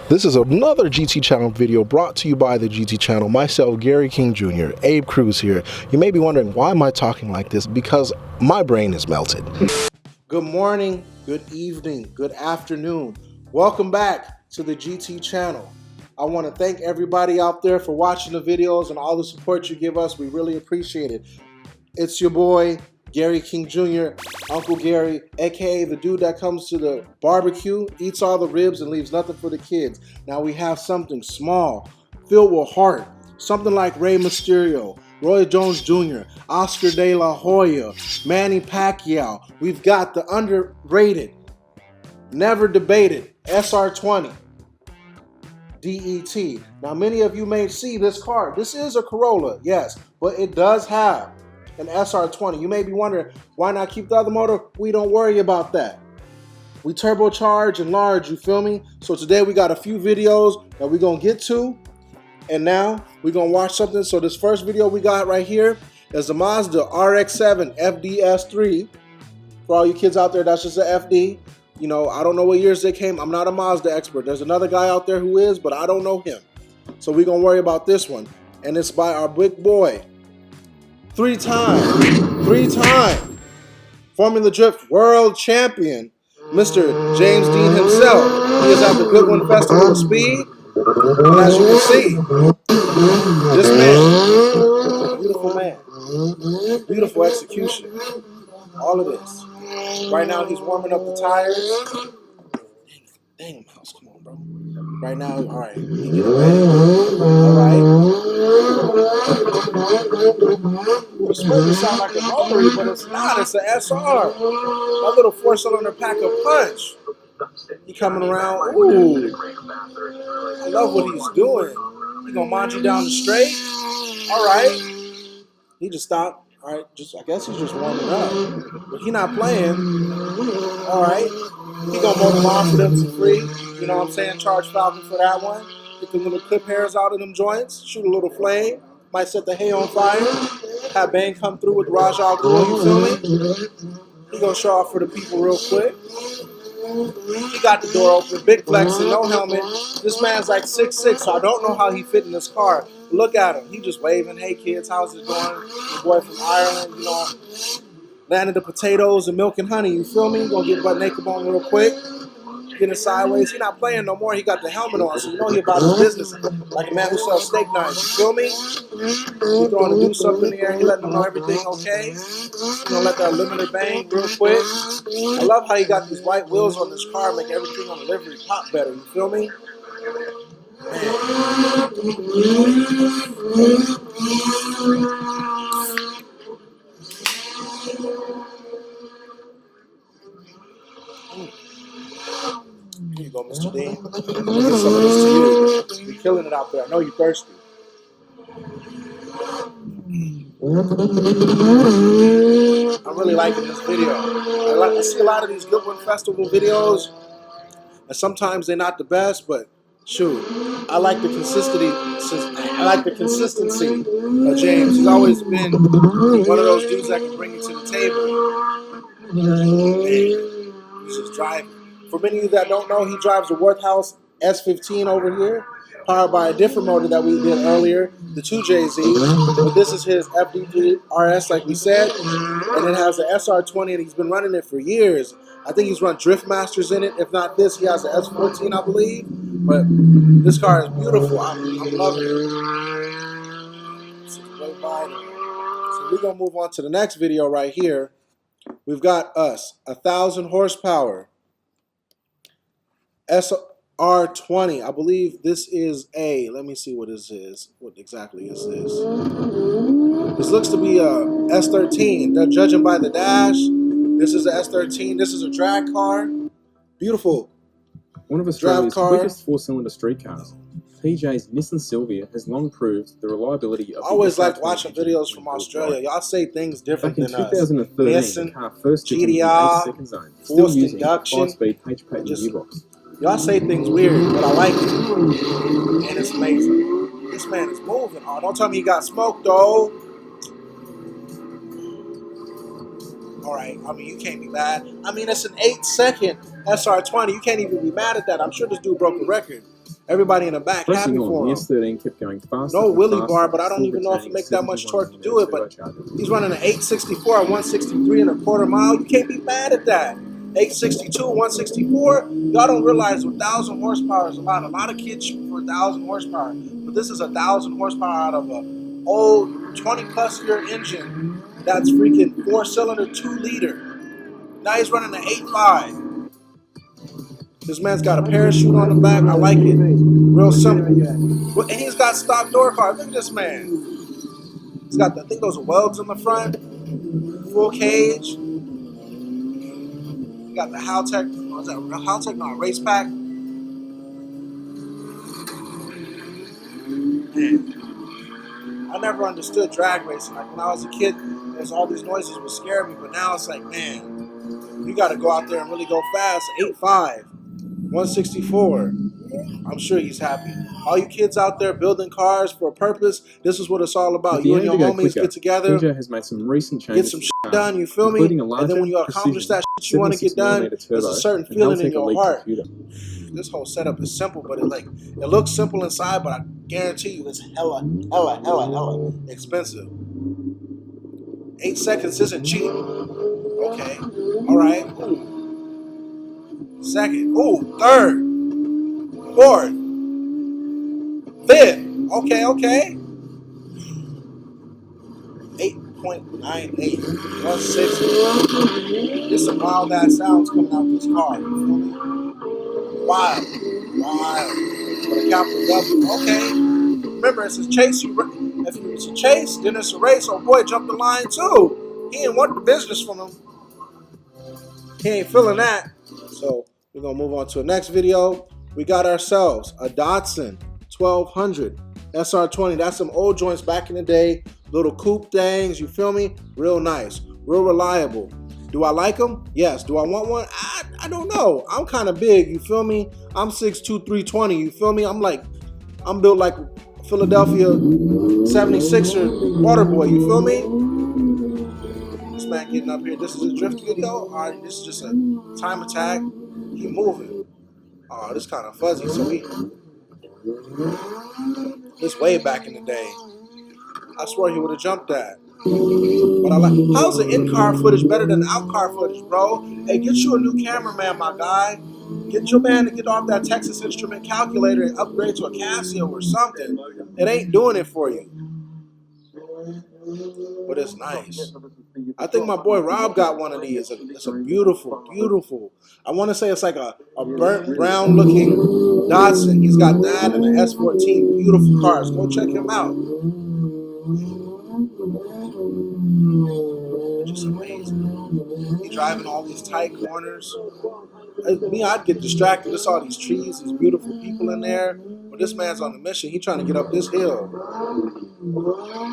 This is another GT Channel video brought to you by the GT Channel. Myself, Gary King Jr., Abe Cruz here. You may be wondering, why am I talking like this? Because my brain is melted. Good morning, good evening, good afternoon. Welcome back to the GT Channel. I want to thank everybody out there for watching the videos and all the support you give us. We really appreciate it. It's your boy, Gary King Jr., Uncle Gary, aka the dude that comes to the barbecue, eats all the ribs and leaves nothing for the kids. Now we have something small, filled with heart, something like Rey Mysterio, Roy Jones Jr., Oscar De La Hoya, Manny Pacquiao. We've got the underrated, never debated SR20 DET. Now many of you may see this car. This is a Corolla, yes, but it does have an SR20. You may be wondering, why not keep the other motor? We don't worry about that. We turbocharge and large, you feel me? So today we got a few videos that we're gonna get to, and now we're gonna watch something. So this first video we got right here is the Mazda RX-7 FD3. For all you kids out there, that's just an FD. You know, I don't know what years they came. I'm not a Mazda expert. There's another guy out there who is, but I don't know him. So we're gonna worry about this one. And it's by our big boy, three-time Formula Drift World Champion, Mr. James Deane himself. He is at the Goodwood Festival of Speed. And as you can see, this man, beautiful man, beautiful execution, all of this. Right now he's warming up the tires. Dang, mouse, come on, bro. Right now, all right, he get it ready. All right. It's supposed to sound like a rotary, but it's not. It's an SR. A little four-cylinder pack of punch. He coming around. Ooh, I love what he's doing. He gonna mind you down the straight. All right. He just stopped. All right, I guess he's just warming up, but he not playing. All right. He gonna mow them off for them for free. You know what I'm saying? Charge Falcon for that one. Get the little clip hairs out of them joints. Shoot a little flame. Might set the hay on fire. Have Bane come through with Raj Al Ghul, you feel me? He gonna show off for the people real quick. He got the door open. Big flex and no helmet. This man's like 6'6", so I don't know how he fit in this car. Look at him. He just waving, hey kids, how's it going? The boy from Ireland, you know. Landed the potatoes and milk and honey, you feel me? Gonna get butt naked on real quick. Getting sideways. He not playing no more. He got the helmet on, so you know he about his business. Like a man who sells steak knives, you feel me? He throwing the deuce up in the air. He letting them know everything okay. You know, let that limiter bang real quick. I love how he got these white wheels on this car, make everything on the livery pop better, you feel me? Here you go, Mr. Deane. Let me get some of this to you. You're killing it out there. I know you're thirsty. I'm really liking this video. I see a lot of these Goodwood Festival videos, and sometimes they're not the best, but shoot, I like the consistency. I like the consistency of James. He's always been one of those dudes that can bring you to the table. Man, he's just driving. For many of you that don't know, he drives the Worthhouse S15 over here, powered by a different motor that we did earlier, the 2JZ. But this is his FD3 RS, like we said, and it has the SR20, and he's been running it for years. I think he's run Drift Masters in it. If not this, he has the S14, I believe. But this car is beautiful. I'm loving it. So we're gonna move on to the next video right here. We've got us 1,000 horsepower. SR20, I believe this is a, let me see what this is. What exactly is this? This looks to be a S13. Judging by the dash, this is a S13. This is a drag car. Beautiful. One of Australia's quickest four-cylinder street cars, PJ's Nissan Silvia has long proved the reliability of I always like watching videos from Australia. Y'all say things different than us. Back in 2013, Nissan, the car first fitted in the 8-second zone, still using a 5-speed H-pattern gearbox. Y'all say things weird, but I like it. And it's amazing. This man is moving. Oh, don't tell me he got smoked, though. All right. I mean, you can't be mad. I mean, it's an 8-second SR20. You can't even be mad at that. I'm sure this dude broke the record. Everybody in the back happy Pressing on, for the him. S13 kept going faster. No and wheelie faster, bar, but I don't still even know if it retaining makes that much 71 torque to do it. But turbocharger. he's running an 864 at 163.25 miles. You can't be mad at that. 862, 164. Y'all don't realize 1,000 horsepower is a lot. A lot of kids shoot for 1,000 horsepower, but this is 1,000 horsepower out of an old 20+ year engine that's freaking 4-cylinder, 2-liter. Now he's running an 8.5. This man's got a parachute on the back. I like it. Real simple. And he's got stock door cards. Look at this man. He's got, I think those are welds in the front. Full cage. He got the Haltech. What's that? Haltech? No, race pack. Man. I never understood drag racing. Like when I was a kid, there's all these noises would scare me. But now it's like, man, you got to go out there and really go fast. 8.5. 164. I'm sure he's happy. All you kids out there building cars for a purpose, this is what it's all about. You and your homies get together, KingJr has made some recent changes, get some shit done, you feel me? And then when you accomplish that shit you want to get done, there's a certain feeling in your heart. This whole setup is simple, but it looks simple inside, but I guarantee you it's hella expensive. 8 seconds isn't cheap. Okay. All right. Ooh. Second. Ooh, third. Fourth. Fifth. Okay. 8.98. 160. There's some wild ass sounds coming out this car. You feel me? Wild. With a capital W. Okay. Remember, it's a chase. If it's a chase, then it's a race. Oh boy, jump the line too. He ain't want the business from him. He ain't feeling that. So we're gonna move on to the next video. We got ourselves a Datsun 1200 SR20. That's some old joints back in the day. Little coupe things, you feel me? Real nice, real reliable. Do I like them? Yes. Do I want one? I don't know. I'm kind of big, you feel me? I'm 6'2", 320, you feel me? I'm built like Philadelphia 76er water boy, you feel me? This man getting up here. This is a drift video. All right, this is just a time attack. Keep moving. Oh, this kind of fuzzy. So this way back in the day. I swear he would have jumped that. But I like. How's the in-car footage better than out-car footage, bro? Hey, get you a new cameraman, my guy. Get your man to get off that Texas Instrument calculator and upgrade to a Casio or something. It ain't doing it for you. But it's nice. I think my boy Rob got one of these. It's a beautiful. I want to say it's like a burnt brown looking Datsun. He's got that and an S14. Beautiful cars. Go check him out. Just amazing. He's driving all these tight corners. I'd get distracted. There's all these trees, these beautiful people in there. But this man's on a mission. He's trying to get up this hill.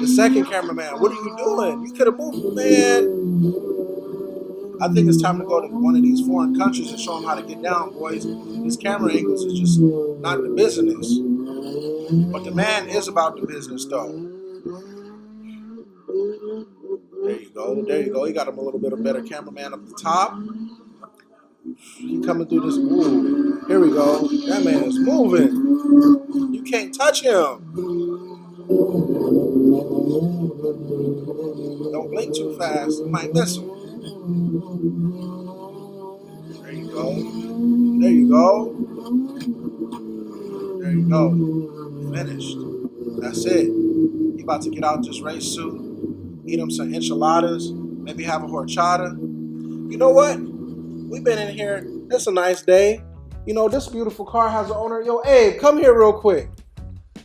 The second cameraman, what are you doing? You could have moved, man. I think it's time to go to one of these foreign countries and show them how to get down, boys. These camera angles is just not the business. But the man is about the business, though. There you go. He got him a little bit of better cameraman up the top. He coming through this. Ooh, here we go. That man is moving. You can't touch him. Don't blink too fast. You might miss him. There you go. Finished. That's it. He about to get out this race suit, eat him some enchiladas, maybe have a horchata. You know what? We've been in here. It's a nice day. You know, this beautiful car has an owner. Yo, Abe, come here real quick.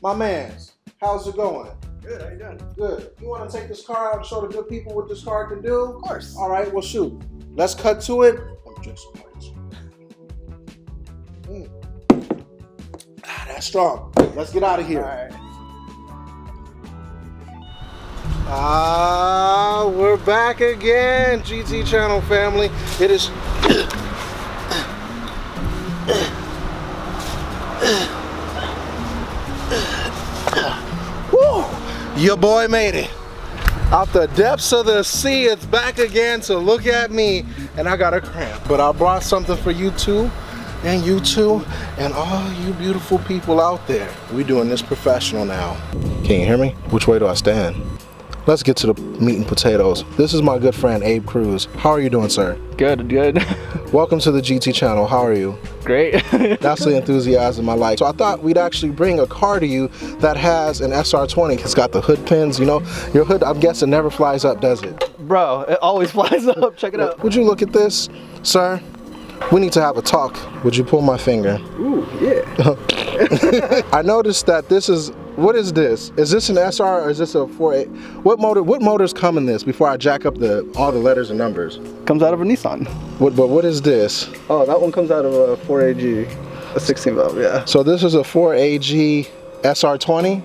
My mans, how's it going? Good, how you doing? Good. You want to take this car out and show the good people what this car can do? Of course. All right, well, shoot. Let's cut to it. Let me drink some plates. That's strong. Let's get out of here. All right. We're back again, GT Channel family. It is... Woo! Your boy made it. Out the depths of the sea, it's back again to look at me, and I got a cramp. But I brought something for you too. and you too, and all you beautiful people out there. We doing this professional now. Can you hear me? Which way do I stand? Let's get to the meat and potatoes. This is my good friend Abe Cruz. How are you doing, sir? Good, good. Welcome to the GT channel. How are you? Great. That's the enthusiasm I like. So I thought we'd actually bring a car to you that has an SR20. It's got the hood pins, you know. Your hood, I'm guessing, never flies up, does it? Bro, it always flies up. Check it out. Would you look at this, sir? We need to have a talk. Would you pull my finger? Ooh, yeah. I noticed that this is, what is this? Is this an SR or is this a 4A? What motors come in this before I jack up all the letters and numbers? Comes out of a Nissan. But what is this? Oh, that one comes out of a 4AG, a 16 valve, yeah. So this is a 4AG SR20?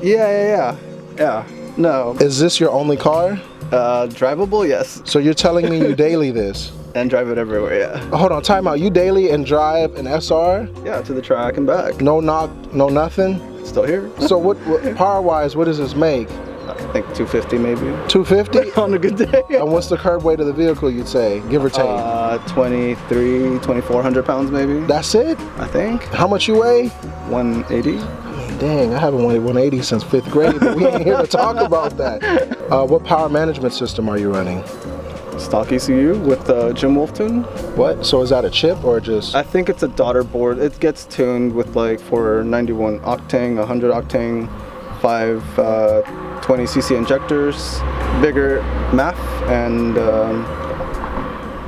Yeah. No. Is this your only car? Drivable, yes. So you're telling me you daily this? And drive it everywhere, yeah. Hold on, time out. You daily and drive an SR? Yeah, to the track and back. No knock, no nothing? Still here. So what power-wise, what does this make? I think 250 maybe. 250? On a good day. And what's the curb weight of the vehicle, you'd say, give or take? 2,400 pounds maybe. That's it? I think. How much you weigh? 180. Dang, I haven't weighed 180 since 5th grade, but we ain't here to talk about that. What power management system are you running? Stock ECU with the Jim Wolf tune. What? So is that a chip or just? I think it's a daughter board. It gets tuned with like for 91 octane, 100 octane, 520cc injectors, bigger MAF, and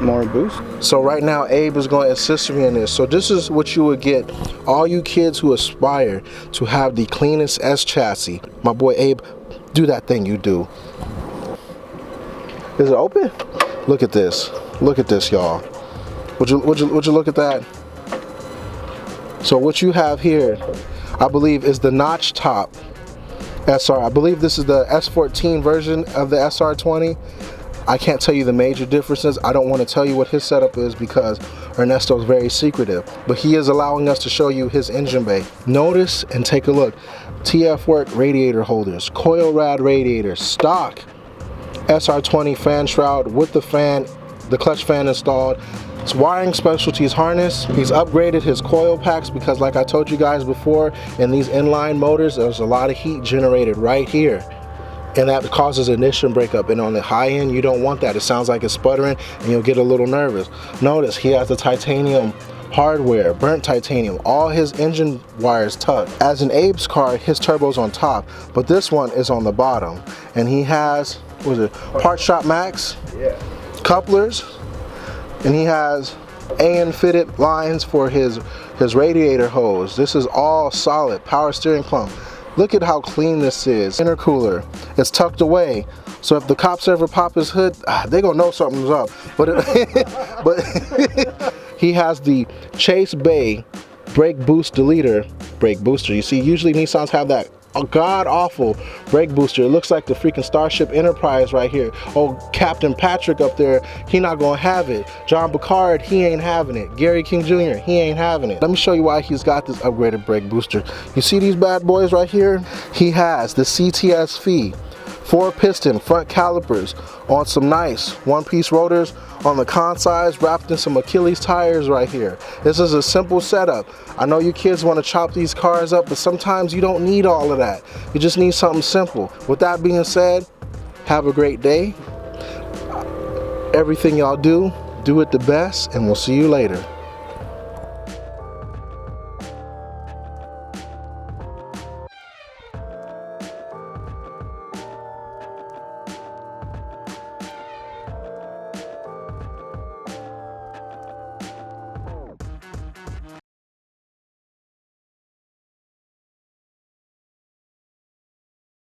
more boost. So right now Abe is going to assist me in this. So this is what you would get, all you kids who aspire to have the cleanest S chassis. My boy Abe, do that thing you do. Is it open? Look at this. Look at this, y'all. Would you look at that? So what you have here, I believe, is the notch top SR. I believe this is the S14 version of the SR20. I can't tell you the major differences. I don't want to tell you what his setup is because Ernesto's very secretive. But he is allowing us to show you his engine bay. Notice and take a look. TF work radiator holders, coil rad radiator, stock SR20 fan shroud with the fan, the clutch fan installed. It's wiring specialties harness. He's upgraded his coil packs because, like I told you guys before, in these inline motors, there's a lot of heat generated right here. And that causes ignition breakup. And on the high end, you don't want that. It sounds like it's sputtering and you'll get a little nervous. Notice he has the titanium hardware, burnt titanium, all his engine wires tucked. As in Abe's car, his turbo's on top, but this one is on the bottom. And he has, what is it, Part Shop Max, couplers, and he has AN fitted lines for his radiator hose. This is all solid, power steering column. Look at how clean this is. Intercooler, it's tucked away. So if the cops ever pop his hood, they gonna know something's up. But he has the Chase Bay brake boost deleter, brake booster. You see, usually Nissans have that god-awful brake booster. It looks like the freaking Starship Enterprise right here. Oh, Captain Patrick up there, he not gonna have it. John Picard, he ain't having it. Gary King Jr., he ain't having it. Let me show you why he's got this upgraded brake booster. You see these bad boys right here? He has the CTSV 4-piston front calipers on some nice one-piece rotors on the con sides, wrapped in some Achilles tires right here. This is a simple setup. I know you kids want to chop these cars up, but sometimes you don't need all of that. You just need something simple. With that being said, have a great day. Everything y'all do it the best, and we'll see you later.